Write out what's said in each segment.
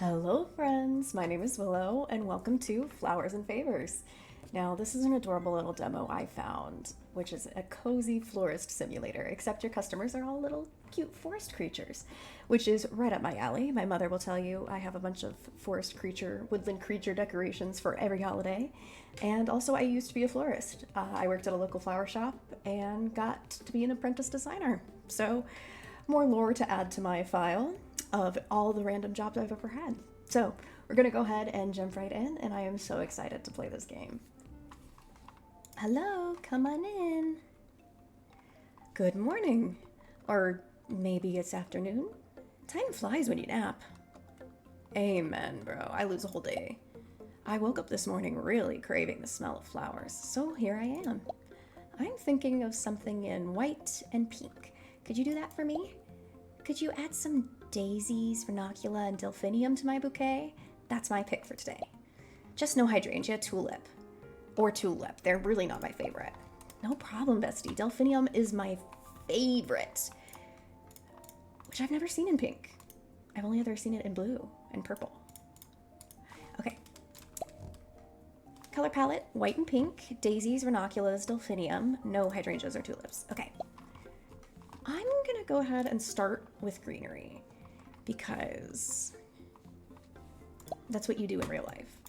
Hello friends, my name is Willow and welcome to Flowers and Favors. Now this is an adorable little demo I found, which is a cozy florist simulator, except your customers are all little cute forest creatures, which is right up my alley. My mother will tell you I have a bunch of forest creature, woodland creature decorations for every holiday. And also I used to be a florist. I worked at a local flower shop and got to be an apprentice designer. So more lore to add to my file of all the random jobs I've ever had. So we're gonna go ahead and jump right in, and I am so excited to play this game. Hello, come on in. Good morning. Or maybe it's afternoon. Time flies when you nap. Amen, bro. I lose a whole day. I woke up this morning really craving the smell of flowers, so here I am. I'm thinking of something in white and pink. Could you do that for me? Could you add some daisies, ranunculus, and delphinium to my bouquet? That's my pick for today. Just no hydrangea, tulip. Or tulip. They're really not my favorite. No problem, bestie. Delphinium is my favorite. Which I've never seen in pink. I've only ever seen it in blue and purple. Okay. Color palette, white and pink. Daisies, ranunculus, delphinium. No hydrangeas or tulips. Okay. I'm gonna go ahead and start with greenery because that's what you do in real life.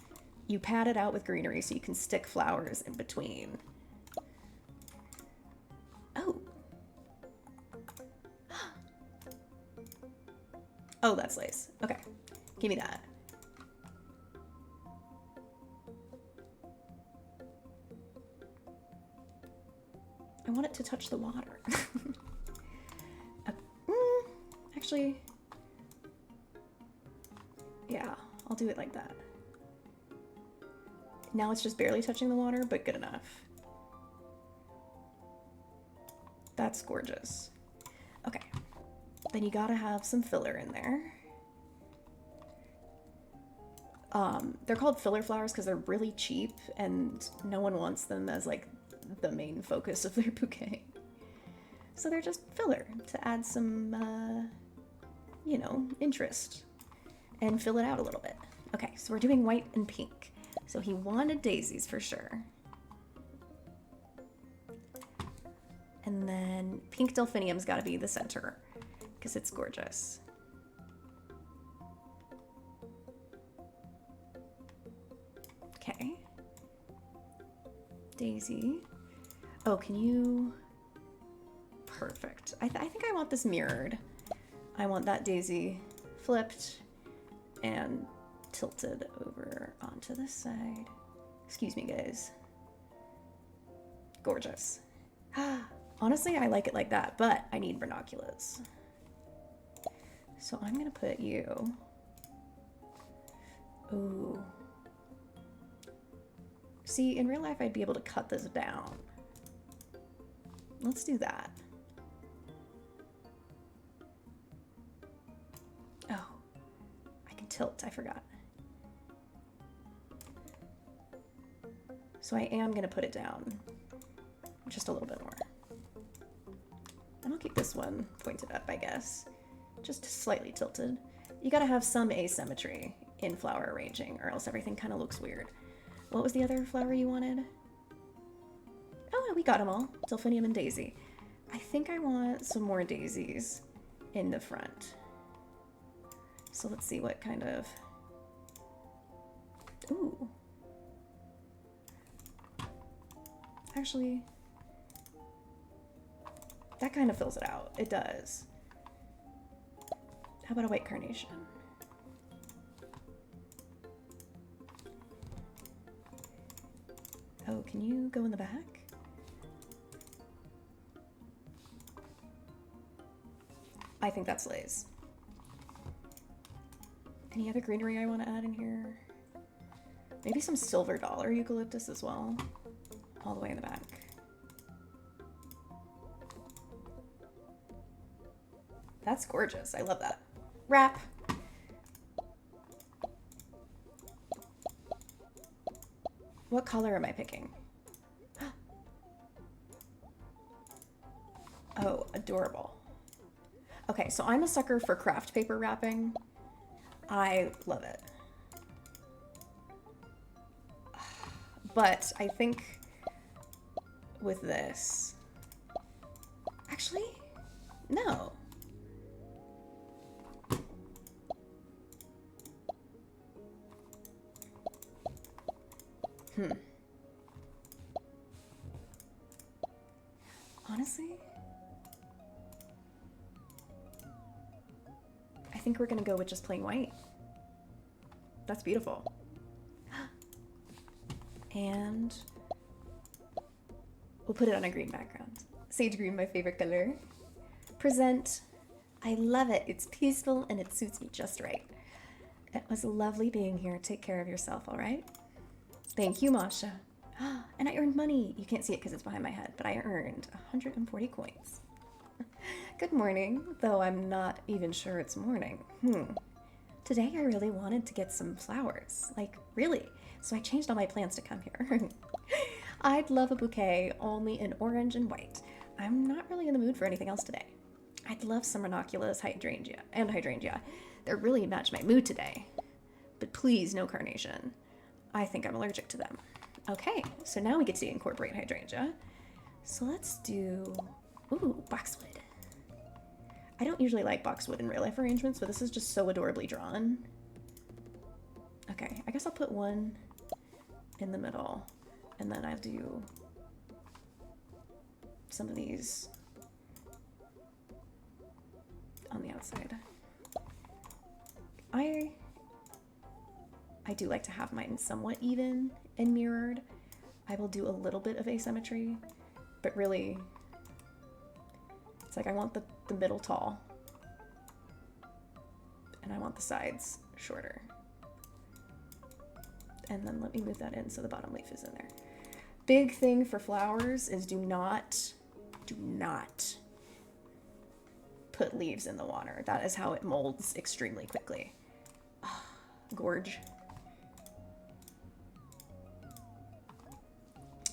You pad it out with greenery so you can stick flowers in between. Oh. Oh, that's lace. Okay, give me that. I want it to touch the water. Actually, yeah, I'll do it like that. Now it's just barely touching the water, but good enough. That's gorgeous. Okay, then you gotta have some filler in there. They're called filler flowers because they're really cheap and no one wants them as like the main focus of their bouquet. So they're just filler to add some, you know, interest and fill it out a little bit. Okay, so we're doing white and pink. So he wanted daisies for sure. And then pink delphinium's gotta be the center because it's gorgeous. Okay. Daisy. Oh, can you... Perfect. I think I want this mirrored. I want that daisy flipped and tilted over onto this side. Excuse me, guys. Gorgeous. Honestly, I like it like that, but I need ranunculus. So I'm gonna put you... Ooh. See, in real life, I'd be able to cut this down. Let's do that. Oh, I can tilt, I forgot. So I am gonna put it down just a little bit more. And I'll keep this one pointed up, I guess. Just slightly tilted. You gotta have some asymmetry in flower arranging or else everything kind of looks weird. What was the other flower you wanted? Oh, we got them all. Delphinium and daisy. I think I want some more daisies in the front. So let's see what kind of... Ooh. Actually, that kind of fills it out. It does. How about a white carnation? Oh, can you go in the back? I think that's lace. Any other greenery I want to add in here? Maybe some silver dollar eucalyptus as well. All the way in the back. That's gorgeous. I love that. Wrap. What color am I picking? Oh, adorable. Okay, so I'm a sucker for craft paper wrapping. I love it. But I think with this, actually, no. Honestly, I think we're gonna go with just plain white. That's beautiful. And we'll put it on a green background. Sage green, my favorite color. Present. I love it. It's peaceful and it suits me just right. It was lovely being here. Take care of yourself, all right? Thank you, Masha. And I earned money. You can't see it because it's behind my head, but I earned 140 coins. Good morning, though I'm not even sure it's morning. Today I really wanted to get some flowers. Like, really. So I changed all my plans to come here. I'd love a bouquet only in orange and white. I'm not really in the mood for anything else today. I'd love some ranunculus, hydrangea. They really match my mood today. But please, no carnation. I think I'm allergic to them. Okay, so now we get to incorporate hydrangea. So let's do, ooh, boxwood. I don't usually like boxwood in real life arrangements, but this is just so adorably drawn. Okay, I guess I'll put one in the middle, and then I'll do some of these on the outside. I do like to have mine somewhat even and mirrored. I will do a little bit of asymmetry, but really, it's like I want the middle tall, and I want the sides shorter. And then let me move that in so the bottom leaf is in there. Big thing for flowers is do not put leaves in the water. That is how it molds extremely quickly. Oh, gorge.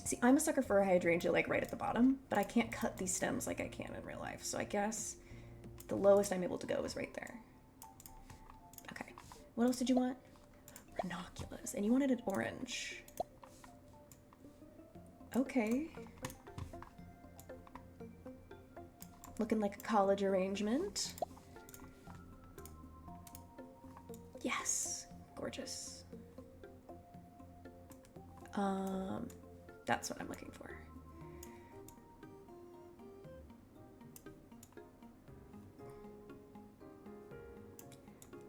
See, I'm a sucker for a hydrangea like right at the bottom, but I can't cut these stems like I can in real life. So I guess the lowest I'm able to go is right there. Okay, what else did you want? Ranunculus, and you wanted it orange. Okay. Looking like a college arrangement. Yes, gorgeous. That's what I'm looking for.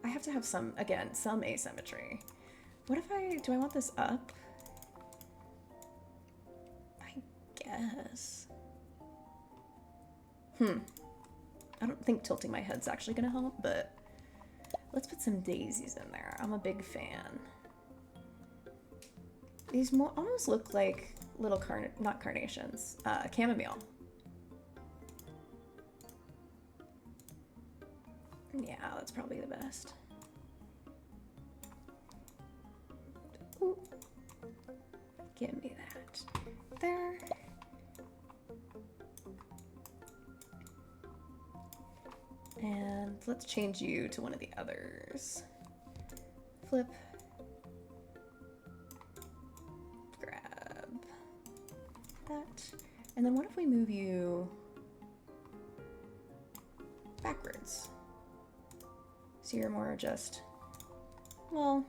I have to have some, again, some asymmetry. What if do I want this up? I guess. I don't think tilting my head's actually gonna help, but let's put some daisies in there. I'm a big fan. These almost look like little not carnations, chamomile. Yeah, that's probably the best. Ooh. Give me that. There. And let's change you to one of the others. Flip. Grab that. And then what if we move you backwards? So you're more just, well,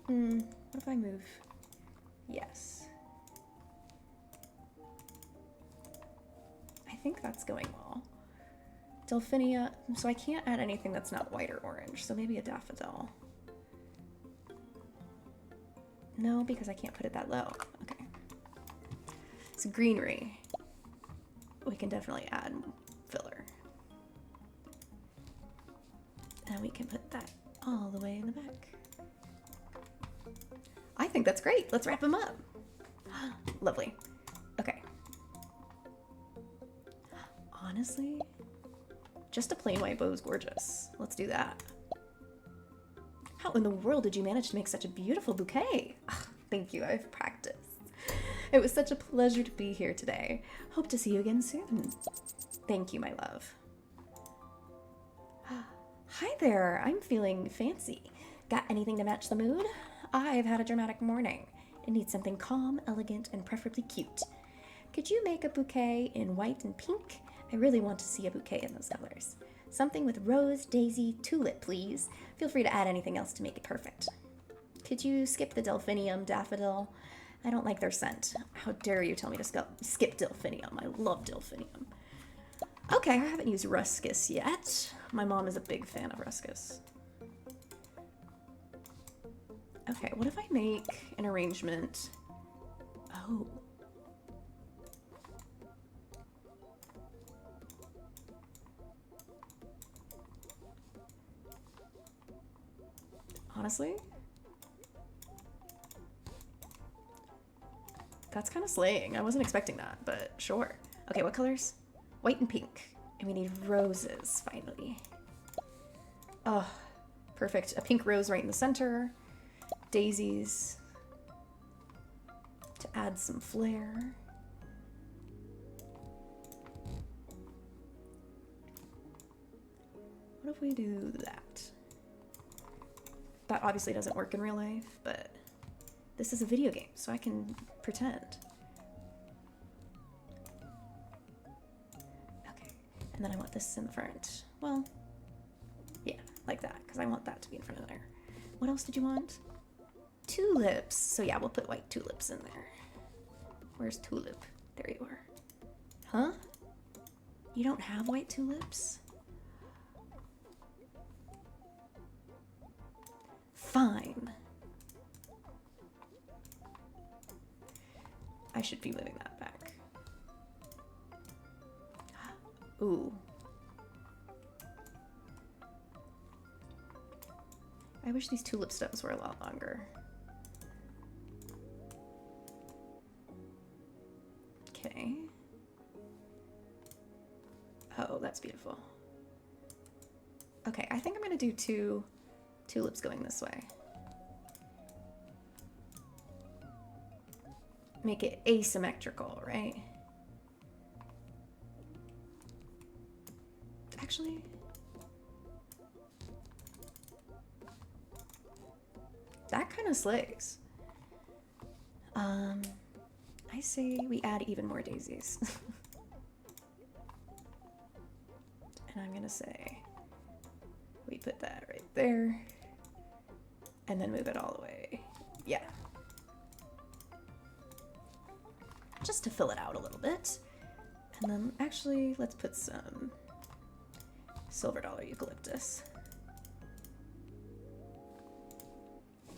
what if I move? Yes. I think that's going well. Delphinia, so I can't add anything that's not white or orange, so maybe a daffodil. No, because I can't put it that low. Okay. So greenery. We can definitely add filler. And we can put that all the way in the back. I think that's great. Let's wrap them up. Lovely. Okay. Honestly, just a plain white bow is gorgeous. Let's do that. How in the world did you manage to make such a beautiful bouquet? Oh, thank you, I've practiced. It was such a pleasure to be here today. Hope to see you again soon. Thank you, my love. Hi there, I'm feeling fancy. Got anything to match the mood? I've had a dramatic morning. It needs something calm, elegant, and preferably cute. Could you make a bouquet in white and pink? I really want to see a bouquet in those colors. Something with rose, daisy, tulip, please. Feel free to add anything else to make it perfect. Could you skip the delphinium daffodil? I don't like their scent. How dare you tell me to skip delphinium? I love delphinium. Okay, I haven't used ruscus yet. My mom is a big fan of ruscus. Okay, what if I make an arrangement? Oh. Honestly? That's kind of slaying. I wasn't expecting that, but sure. Okay, what colors? White and pink. And we need roses, finally. Oh, perfect. A pink rose right in the center. Daisies. To add some flair. What if we do that? That obviously doesn't work in real life, but this is a video game, so I can pretend. Okay, and then I want this in the front. Well, yeah, like that, because I want that to be in front of there. What else did you want? Tulips. So yeah, we'll put white tulips in there. Where's tulip? There you are. Huh? You don't have white tulips? Fine. I should be moving that back. Ooh. I wish these tulip stems were a lot longer. Okay. Oh, that's beautiful. Okay, I think I'm gonna do 2 tulips going this way. Make it asymmetrical, right? Actually, that kind of slays. I say we add even more daisies. And I'm gonna say we put that right there and then move it all the way. Yeah. Just to fill it out a little bit. And then actually, let's put some silver dollar eucalyptus.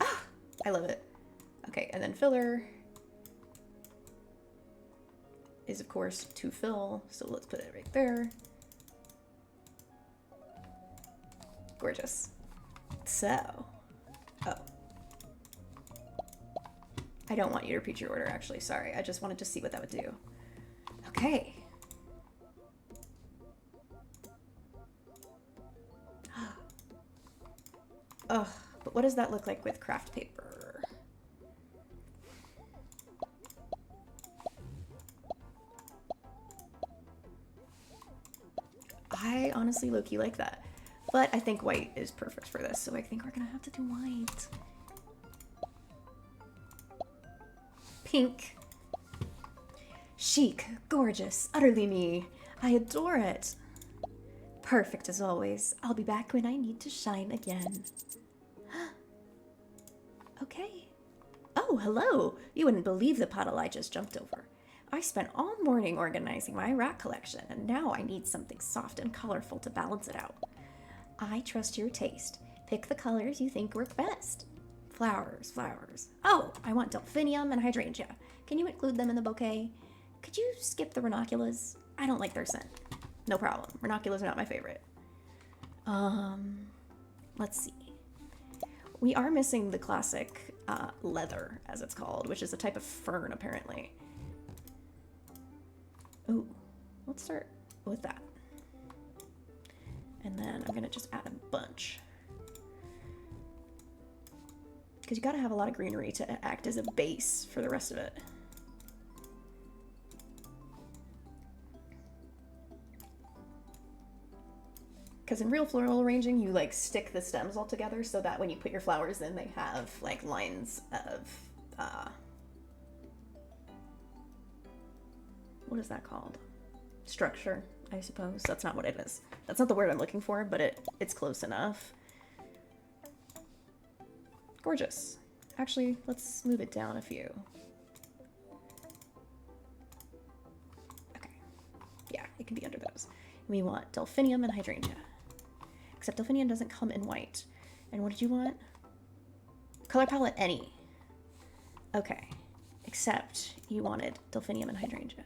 Ah, I love it. Okay, and then filler is of course to fill, so let's put it right there. Gorgeous. So, oh. I don't want you to repeat your order, actually. Sorry, I just wanted to see what that would do. Okay. Ugh, but what does that look like with craft paper? I honestly low-key like that. But I think white is perfect for this, so I think we're gonna have to do white. Pink. Chic, gorgeous, utterly me. I adore it. Perfect as always. I'll be back when I need to shine again. Okay. Oh, hello. You wouldn't believe the puddle I just jumped over. I spent all morning organizing my rat collection, and now I need something soft and colorful to balance it out. I trust your taste. Pick the colors you think work best. Flowers, flowers. Oh, I want delphinium and hydrangea. Can you include them in the bouquet? Could you skip the ranunculus? I don't like their scent. No problem. Ranunculus are not my favorite. Let's see. We are missing the classic leather, as it's called, which is a type of fern, apparently. Ooh, let's start with that. And then I'm gonna just add a bunch. Because you gotta have a lot of greenery to act as a base for the rest of it. Because in real floral arranging, you like stick the stems all together so that when you put your flowers in, they have like lines of, what is that called? Structure, I suppose. That's not what it is. That's not the word I'm looking for, but it's close enough. Gorgeous. Actually, let's move it down a few. Okay. Yeah, it can be under those. We want delphinium and hydrangea. Except delphinium doesn't come in white. And what did you want? Color palette any. Okay. Except you wanted delphinium and hydrangea.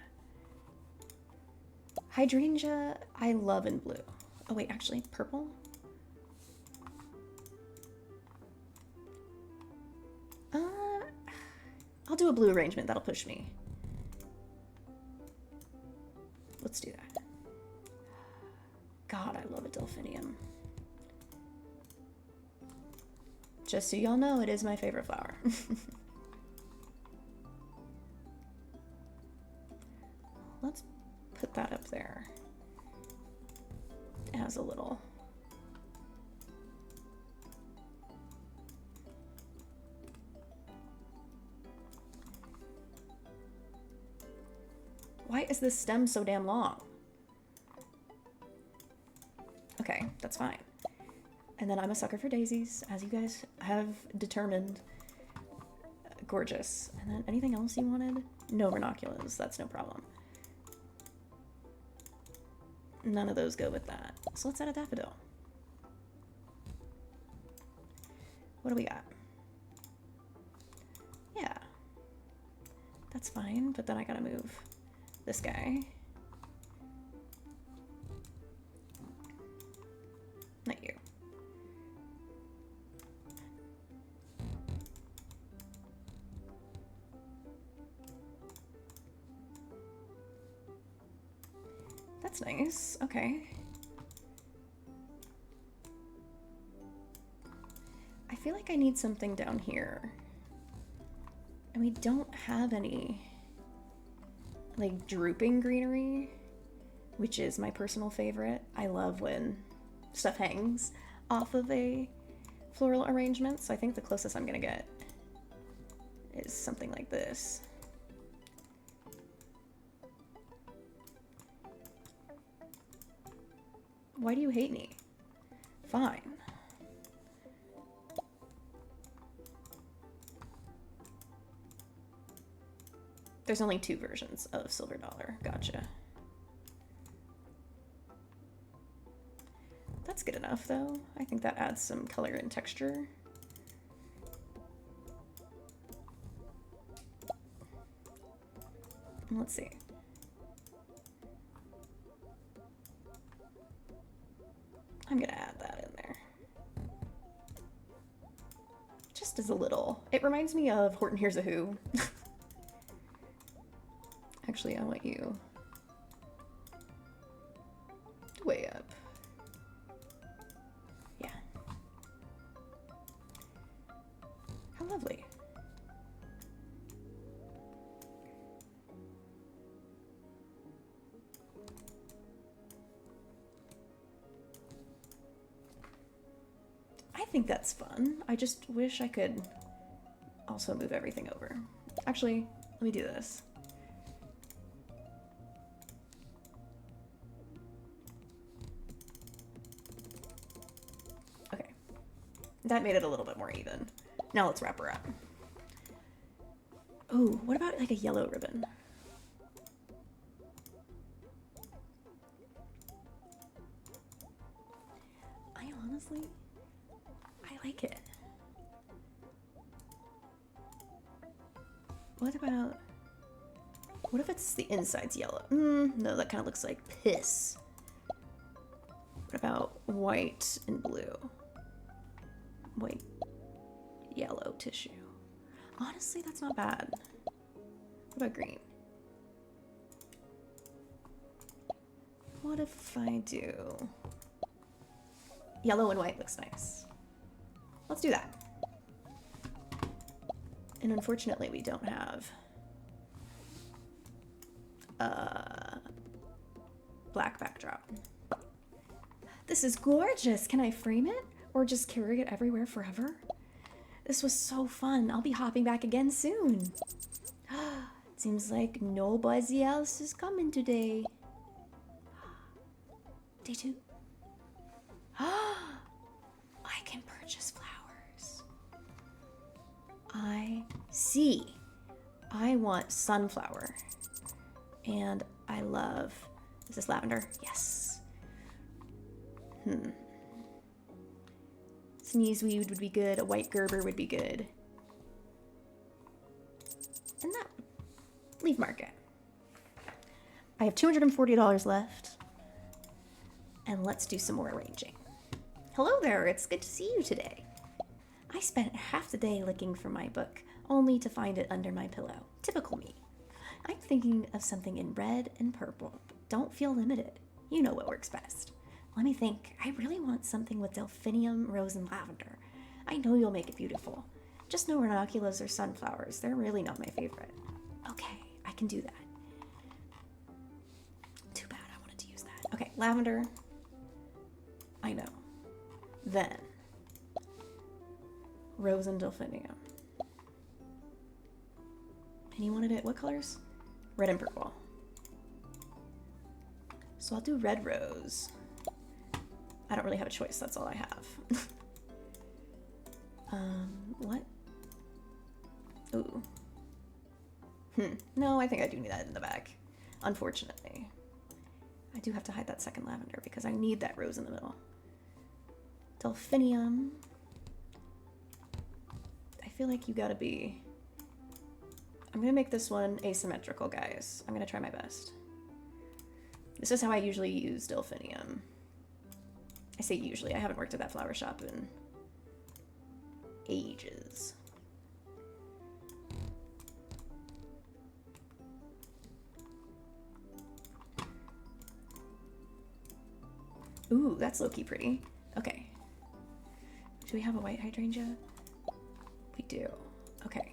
Hydrangea, I love in blue. Oh wait, actually, purple? I'll do a blue arrangement, that'll push me. Let's do that. God, I love a delphinium. Just so y'all know, it is my favorite flower. Let's put that up there. It has a little... Why is this stem so damn long? Okay, that's fine. And then I'm a sucker for daisies, as you guys have determined. Gorgeous. And then anything else you wanted? No ranunculus, that's no problem. None of those go with that. So let's add a daffodil. What do we got? Yeah. That's fine, but then I gotta move this guy. Not you. That's nice. Okay. I feel like I need something down here. And we don't have any like drooping greenery, which is my personal favorite. I love when stuff hangs off of a floral arrangement, so I think the closest I'm gonna get is something like this. Why do you hate me? Fine. There's only 2 versions of Silver Dollar. Gotcha. That's good enough, though. I think that adds some color and texture. Let's see. I'm gonna add that in there. Just as a little. It reminds me of Horton Hears a Who. Actually, I want you way up. Yeah. How lovely. I think that's fun. I just wish I could also move everything over. Actually, let me do this. Okay. That made it a little bit more even. Now let's wrap her up. Oh, what about like a yellow ribbon? I honestly... I like it. What about... What if it's the inside's yellow? No, that kind of looks like piss. What about white and blue? White, yellow tissue. Honestly, that's not bad. What about green? What if I do... Yellow and white looks nice. Let's do that. And unfortunately, we don't have a black backdrop. This is gorgeous. Can I frame it or just carry it everywhere forever? This was so fun. I'll be hopping back again soon. Seems like nobody else is coming today. Day 2. I can purchase flowers. I see. I want sunflower. And I love... Is this lavender? Yes. Sneezeweed would be good. A white Gerber would be good. And that... Leaf market. I have $240 left. And let's do some more arranging. Hello there, it's good to see you today. I spent half the day looking for my book, only to find it under my pillow. Typical me. I'm thinking of something in red and purple, but don't feel limited. You know what works best. Let me think. I really want something with delphinium, rose, and lavender. I know you'll make it beautiful. Just no ranunculus or sunflowers. They're really not my favorite. Okay, I can do that. Too bad I wanted to use that. Okay, lavender. I know. Then, rose and delphinium. And you wanted it, what colors? Red and purple. So I'll do red rose. I don't really have a choice, that's all I have. What? Ooh. No, I think I do need that in the back. Unfortunately. I do have to hide that second lavender because I need that rose in the middle. Delphinium. I feel like you gotta be... I'm gonna make this one asymmetrical, guys. I'm gonna try my best. This is how I usually use delphinium. I say usually, I haven't worked at that flower shop in ages. Ooh, that's low-key pretty. Okay. Do we have a white hydrangea? We do. Okay.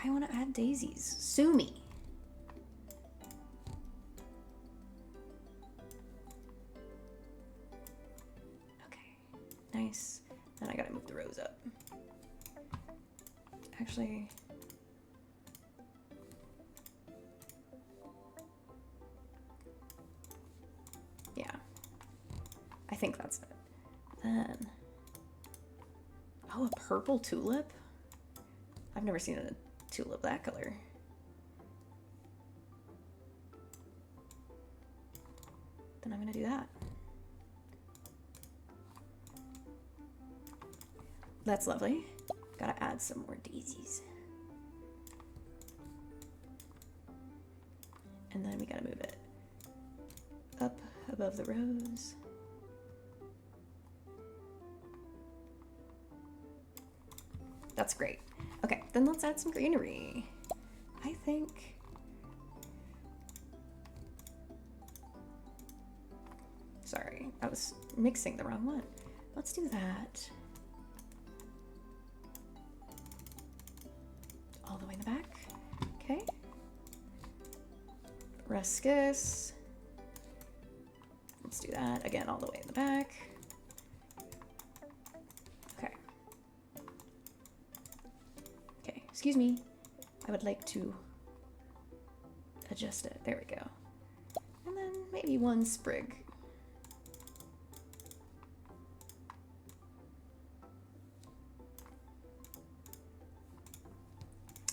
I want to add daisies. Sue me. Okay. Nice. Then I gotta move the rose up. Actually... yeah. I think that's it. Then... oh, a purple tulip? I've never seen a tulip that color. Then I'm gonna do that. That's lovely. Gotta add some more daisies. And then we gotta move it up above the rose. That's great. Okay, then let's add some greenery. I think... sorry, I was mixing the wrong one. Let's do that. All the way in the back. Okay. Ruscus. Let's do that again all the way in the back. Okay. Okay, excuse me. I would like to adjust it. There we go. And then maybe one sprig.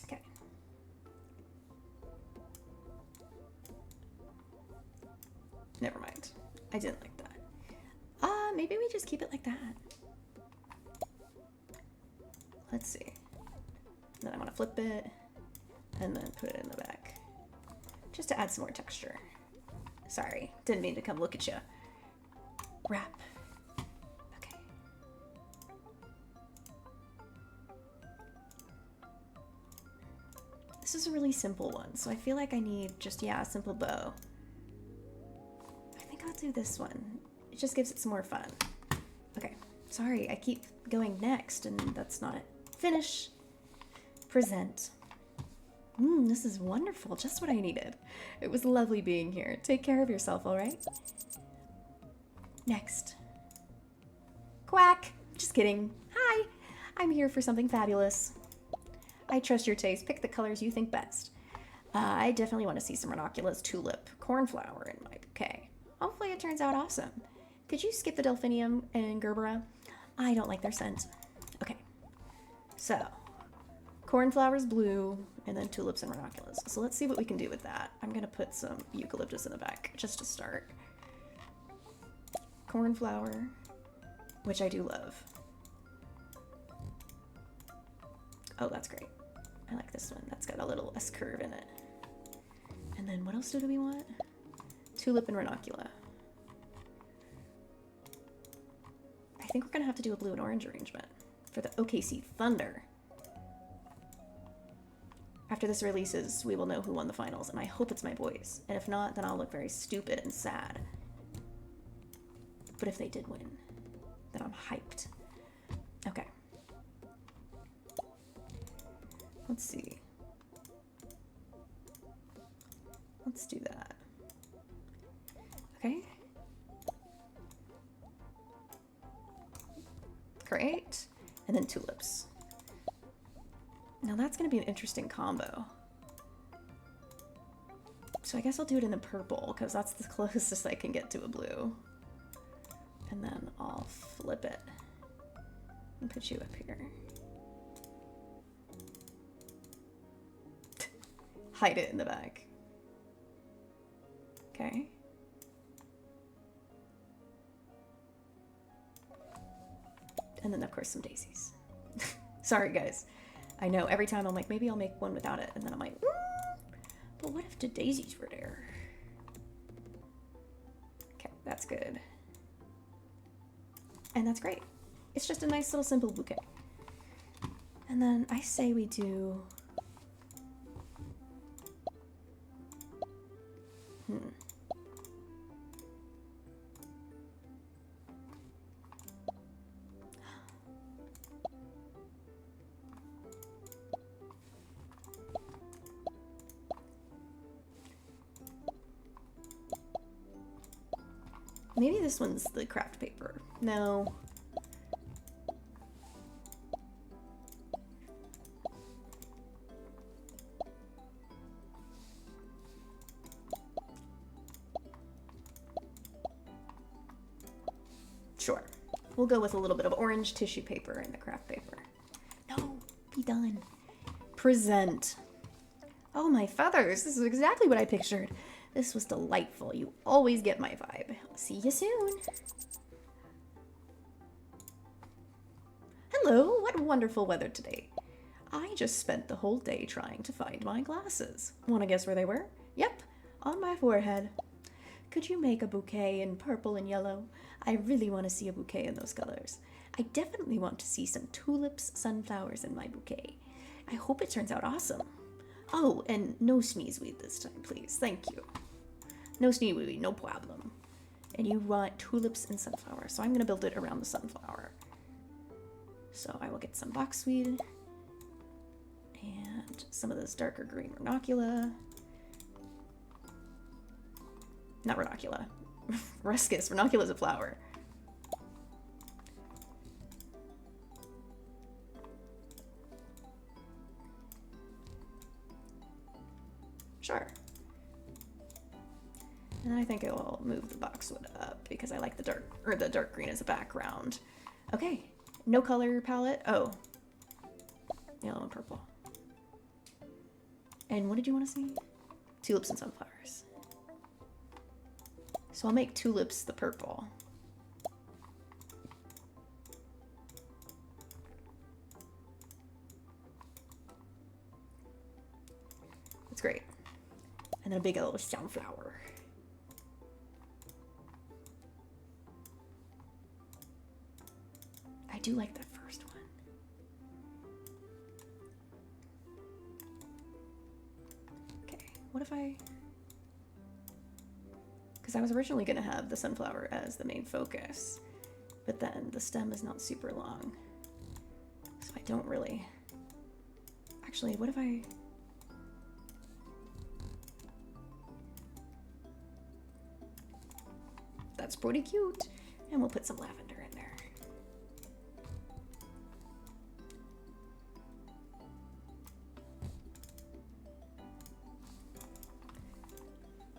Okay. Never mind. I didn't like that. Maybe we just keep it like that. Let's see. Then I want to flip it and then put it in the back. Just to add some more texture. Sorry, didn't mean to come look at you. Wrap. Okay. This is a really simple one, so I feel like I need just, yeah, a simple bow. I think I'll do this one. It just gives it some more fun. Okay, sorry, I keep going next, and that's not it. Finish. Present. This is wonderful. Just what I needed. It was lovely being here. Take care of yourself, all right? Next. Quack. Just kidding. Hi. I'm here for something fabulous. I trust your taste. Pick the colors you think best. I definitely want to see some ranunculus, tulip, cornflower in my bouquet. Hopefully it turns out awesome. Could you skip the delphinium and gerbera? I don't like their scent. Okay. So, cornflower's blue, and then tulips and ranunculus. So let's see what we can do with that. I'm going to put some eucalyptus in the back, just to start. Cornflower, which I do love. Oh, that's great. I like this one. That's got a little S-curve in it. And then what else do we want? Tulip and ranuncula. I think we're going to have to do a blue and orange arrangement for the OKC Thunder. After this releases, we will know who won the finals, and I hope it's my boys. And if not, then I'll look very stupid and sad. But if they did win, then I'm hyped. Okay. Let's see. Let's do that. Okay. Great. And then tulips. Now that's going to be an interesting combo. So I guess I'll do it in the purple, because that's the closest I can get to a blue. And then I'll flip it and put you up here. Hide it in the back. Okay. And then, of course, some daisies. Sorry, guys. I know, every time I'm like, maybe I'll make one without it. And then I'm like, but what if the daisies were there? Okay, that's good. And that's great. It's just a nice little simple bouquet. And then I say we do... Maybe this one's the craft paper. No. Sure. We'll go with a little bit of orange tissue paper in the craft paper. No, be done. Present. Oh, my feathers. This is exactly what I pictured. This was delightful. You always get my vibe. See you soon. Hello, what wonderful weather today. I just spent the whole day trying to find my glasses. Want to guess where they were? Yep, on my forehead. Could you make a bouquet in purple and yellow? I really want to see a bouquet in those colors. I definitely want to see some tulips, sunflowers in my bouquet. I hope it turns out awesome. Oh, and no sneezeweed this time, please. Thank you. No sneezeweed, no problem. And you want tulips and sunflowers, so I'm going to build it around the sunflower. So I will get some boxweed and some of this darker green ranunculus. Not ranunculus. Ruscus. Ranunculus is a flower. Sure. And then I think I will move the boxwood up because I like the dark green as a background. Okay. No color palette. Oh. Yellow and purple. And what did you want to see? Tulips and sunflowers. So I'll make tulips the purple. That's great. And then a big old sunflower. I do like that first one. Okay, what if I... Because I was originally going to have the sunflower as the main focus, but then the stem is not super long. So I don't really... Actually, what if I... That's pretty cute. And we'll put some lavender in there.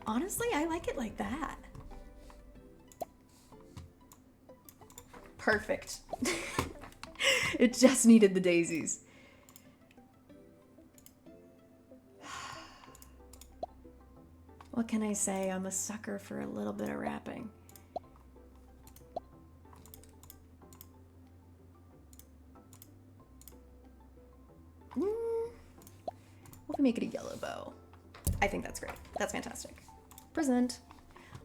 Honestly, I like it like that. Perfect. It just needed the daisies. What can I say? I'm a sucker for a little bit of wrapping. What if we make it a yellow bow? I think that's great. That's fantastic. Present.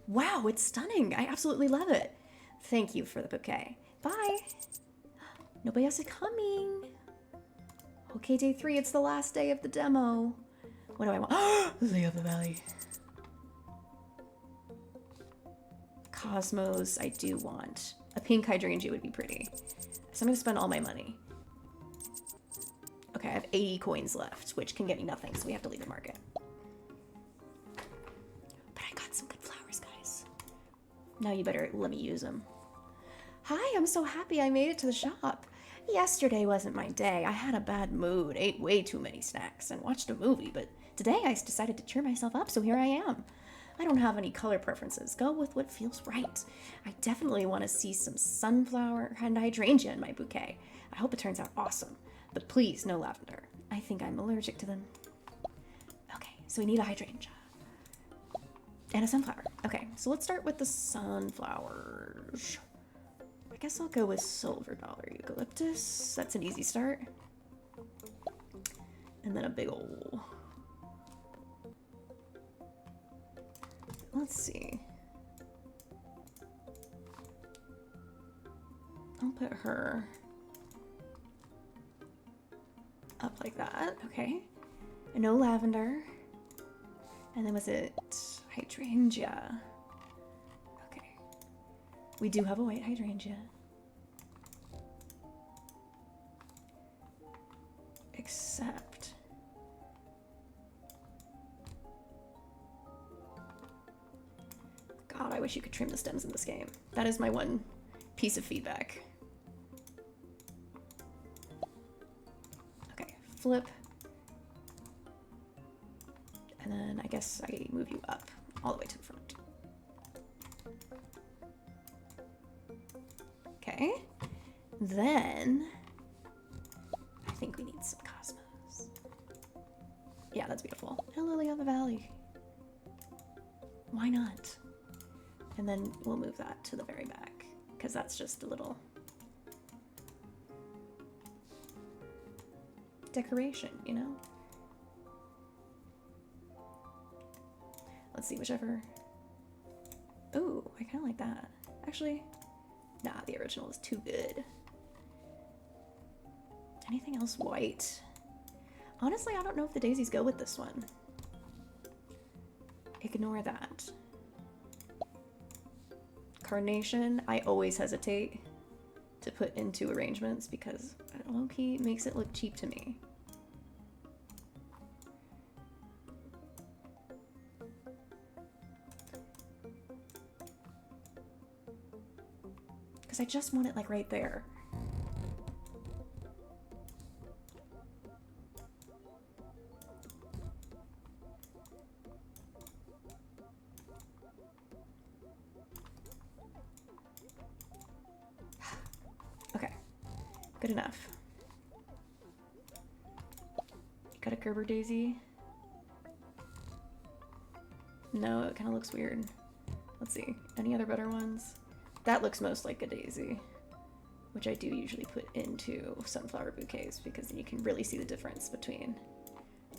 Wow, it's stunning. I absolutely love it. Thank you for the bouquet. Bye. Nobody else is coming. Okay, day 3. It's the last day of the demo. What do I want? Lily of the Valley. Cosmos, I do want. A pink hydrangea would be pretty. So I'm going to spend all my money. Okay, I have 80 coins left, which can get me nothing, so we have to leave the market. But I got some good flowers, guys. Now you better let me use them. Hi, I'm so happy I made it to the shop. Yesterday wasn't my day. I had a bad mood, ate way too many snacks, and watched a movie, but today I decided to cheer myself up, so here I am. I don't have any color preferences. Go with what feels right. I definitely want to see some sunflower and hydrangea in my bouquet. I hope it turns out awesome. But please, no lavender. I think I'm allergic to them. Okay, so we need a hydrangea. And a sunflower. Okay, so let's start with the sunflowers. I guess I'll go with silver dollar eucalyptus. That's an easy start. And then a big ol'... Let's see. I'll put her up like that. Okay. And no lavender. And then was it hydrangea? Okay. We do have a white hydrangea. Except... God, I wish you could trim the stems in this game. That is my one piece of feedback. Okay, flip. And then I guess I move you up all the way to the front. Okay. Then I think we need some cosmos. Yeah, that's beautiful. And a lily of the valley. Why not? And then we'll move that to the very back, because that's just a little decoration, you know? Let's see, whichever. Ooh, I kind of like that. Actually, nah, the original is too good. Anything else white? Honestly, I don't know if the daisies go with this one. Ignore that. Carnation, I always hesitate to put into arrangements because low-key makes it look cheap to me. Because I just want it like right there. Good enough. Got a Gerber daisy? No, it kind of looks weird. Let's see. Any other better ones? That looks most like a daisy, which I do usually put into sunflower bouquets because then you can really see the difference between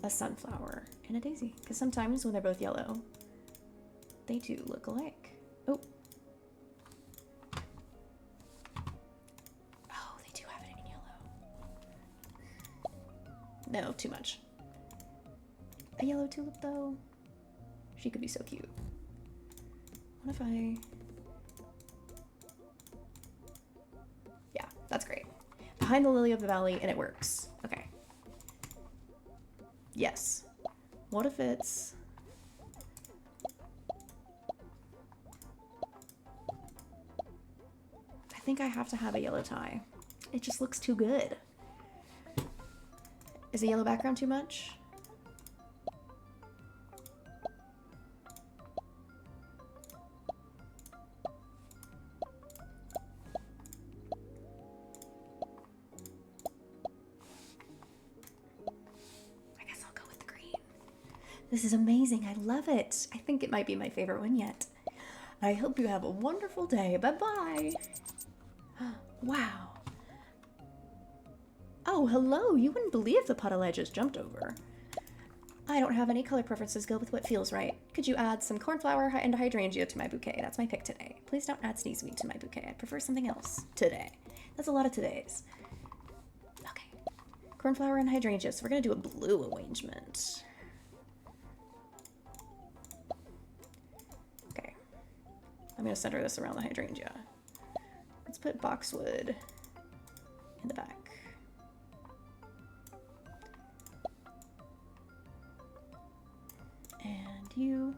a sunflower and a daisy. Because sometimes when they're both yellow, they do look alike. Oh. No, too much. A yellow tulip, though. She could be so cute. What if I... Yeah, that's great. Behind the lily of the valley, and it works. Okay. Yes. What if it's... think I have to have a yellow tie. It just looks too good. Is the yellow background too much? I guess I'll go with the green. This is amazing. I love it. I think it might be my favorite one yet. I hope you have a wonderful day. Bye-bye. Wow. Oh, hello. You wouldn't believe the puddle I just jumped over. I don't have any color preferences. Go with what feels right. Could you add some cornflower and hydrangea to my bouquet? That's my pick today. Please don't add sneezeweed to my bouquet. I prefer something else today. That's a lot of todays. Okay. Cornflower and hydrangea. So we're going to do a blue arrangement. Okay. I'm going to center this around the hydrangea. Let's put boxwood in the back. And you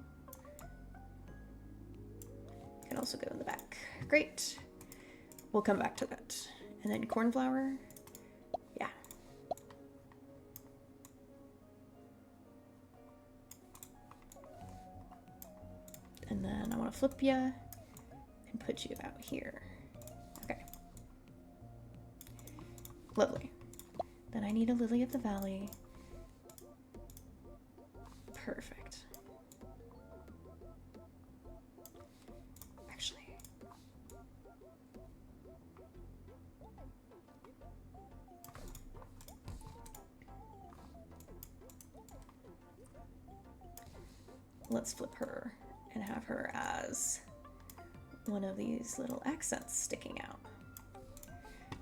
can also go in the back. Great. We'll come back to that. And then cornflower. Yeah. And then I want to flip you and put you out here. Okay. Lovely. Then I need a lily of the valley. Perfect. Actually, let's flip her and have her as one of these little accents sticking out.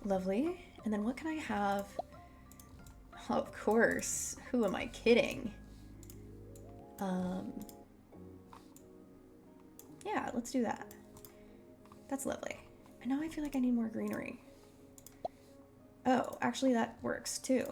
Lovely. And then what can I have? Oh, of course. Who am I kidding? Yeah, let's do that. That's lovely. And now I feel like I need more greenery. Oh, actually that works too.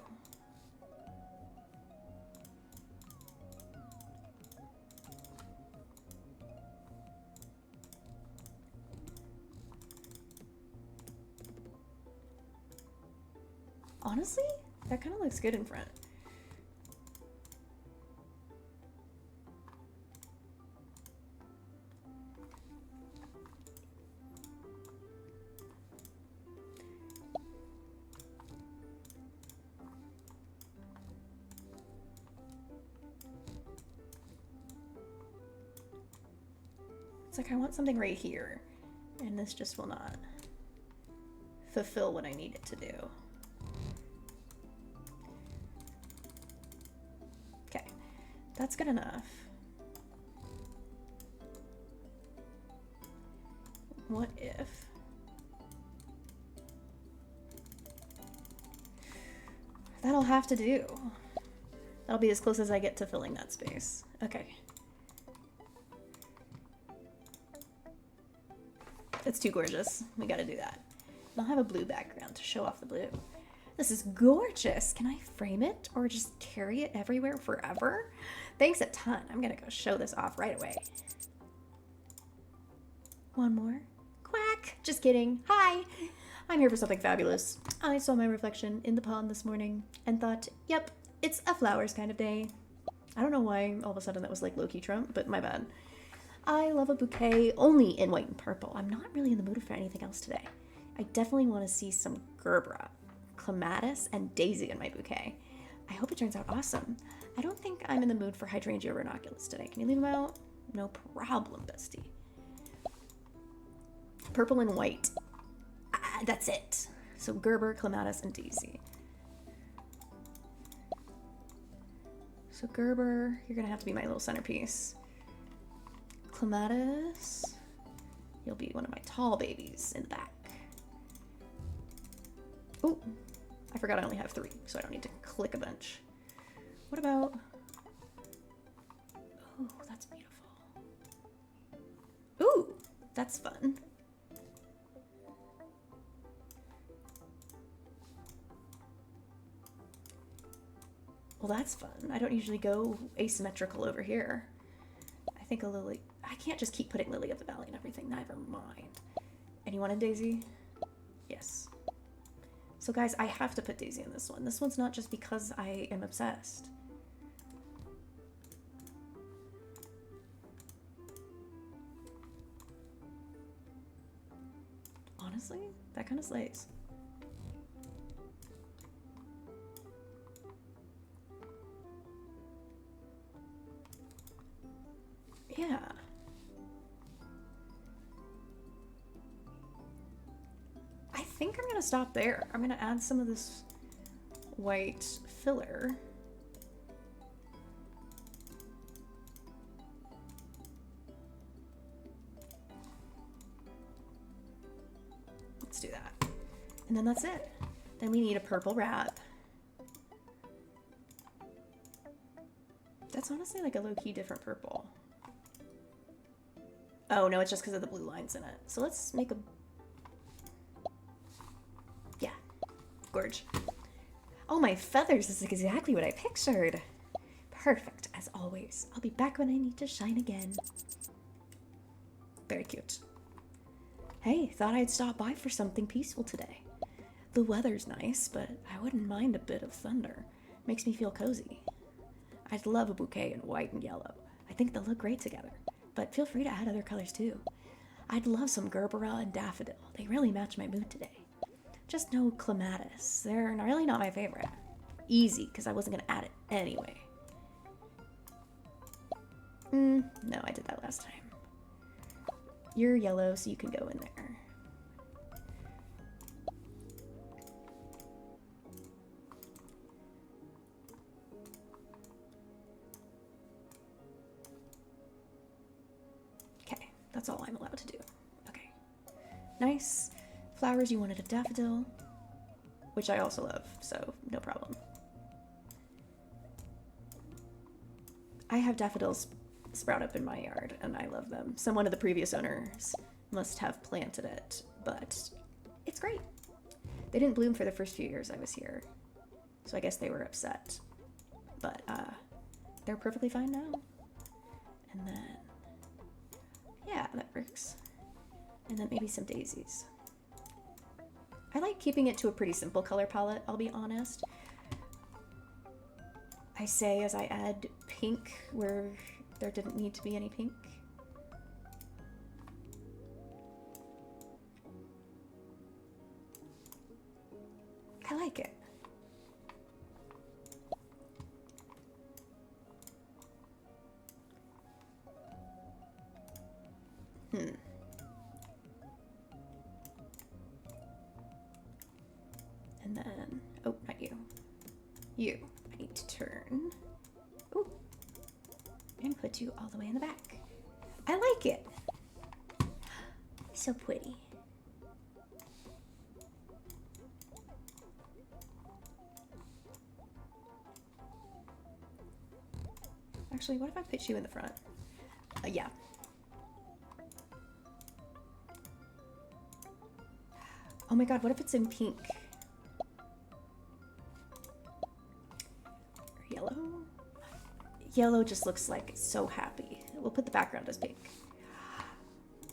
Honestly, that kind of looks good in front. It's like I want something right here, and this just will not fulfill what I need it to do. Okay, that's good enough. What if... That'll have to do. That'll be as close as I get to filling that space. Okay. It's too gorgeous. We gotta do that. And I'll have a blue background to show off the blue. This is gorgeous. Can I frame it or just carry it everywhere forever? Thanks a ton. I'm gonna go show this off right away. One more. Quack. Just kidding. Hi. I'm here for something fabulous. I saw my reflection in the pond this morning and thought, yep, it's a flowers kind of day. I don't know why all of a sudden that was like low-key Trump, but my bad. I love a bouquet only in white and purple. I'm not really in the mood for anything else today. I definitely want to see some gerbera, clematis, and daisy in my bouquet. I hope it turns out awesome. I don't think I'm in the mood for hydrangea ranunculus today. Can you leave them out? No problem, bestie. Purple and white. That's it. So gerber, clematis, and daisy. So gerber, you're gonna have to be my little centerpiece. Clematis, you'll be one of my tall babies in the back. Oh, I forgot I only have 3, so I don't need to click a bunch. What about... Oh, that's beautiful. Ooh, that's fun. Well, that's fun. I don't usually go asymmetrical over here. I think a lily... I can't just keep putting lily of the valley and everything. Never mind. And you want a daisy? Yes. So guys, I have to put Daisy in this one. This one's not just because I am obsessed. Honestly, that kind of slays. Yeah. I think I'm gonna stop there. I'm gonna add some of this white filler. Let's do that. And then that's it. Then we need a purple wrap. That's honestly like a low-key different purple. Oh no, it's just because of the blue lines in it. So let's make a... Yeah, gorge. Oh, my feathers, this is exactly what I pictured. Perfect, as always. I'll be back when I need to shine again. Very cute. Hey, thought I'd stop by for something peaceful today. The weather's nice, but I wouldn't mind a bit of thunder. Makes me feel cozy. I'd love a bouquet in white and yellow. I think they'll look great together, but feel free to add other colors too. I'd love some gerbera and daffodil. They really match my mood today. Just no clematis. They're really not my favorite. Easy, because I wasn't going to add it anyway. No, I did that last time. You're yellow, so you can go in there. Okay, that's all I'm allowed to do. Okay. Nice. Flowers, you wanted a daffodil, which I also love, so no problem. I have daffodils sprout up in my yard, and I love them. Someone of the previous owners must have planted it, but it's great. They didn't bloom for the first few years I was here, so I guess they were upset. But they're perfectly fine now. And then, yeah, that works. And then maybe some daisies. I like keeping it to a pretty simple color palette, I'll be honest. I say as I add pink where there didn't need to be any pink. I like it. And then, oh, not you. You. I need to turn. Ooh. And put you all the way in the back. I like it. So pretty. Actually, what if I put you in the front? Yeah. Oh my god, what if it's in pink? Or yellow? Yellow just looks like it's so happy. We'll put the background as pink.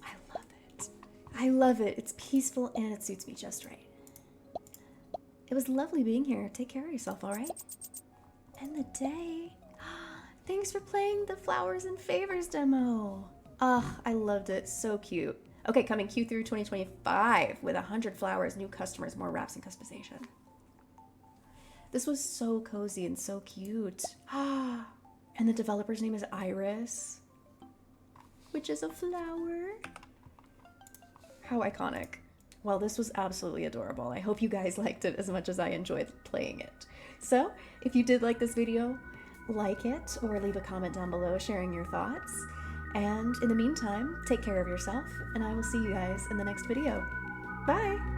I love it. I love it. It's peaceful and it suits me just right. It was lovely being here. Take care of yourself, all right? And the day. Thanks for playing the Flowers and Favors demo. I loved it. So cute. Okay, coming Q through 2025 with 100 flowers, new customers, more wraps, and customization. This was so cozy and so cute. And the developer's name is Iris, which is a flower. How iconic. Well, this was absolutely adorable. I hope you guys liked it as much as I enjoyed playing it. So, if you did like this video, like it or leave a comment down below sharing your thoughts. And in the meantime, take care of yourself, and I will see you guys in the next video. Bye!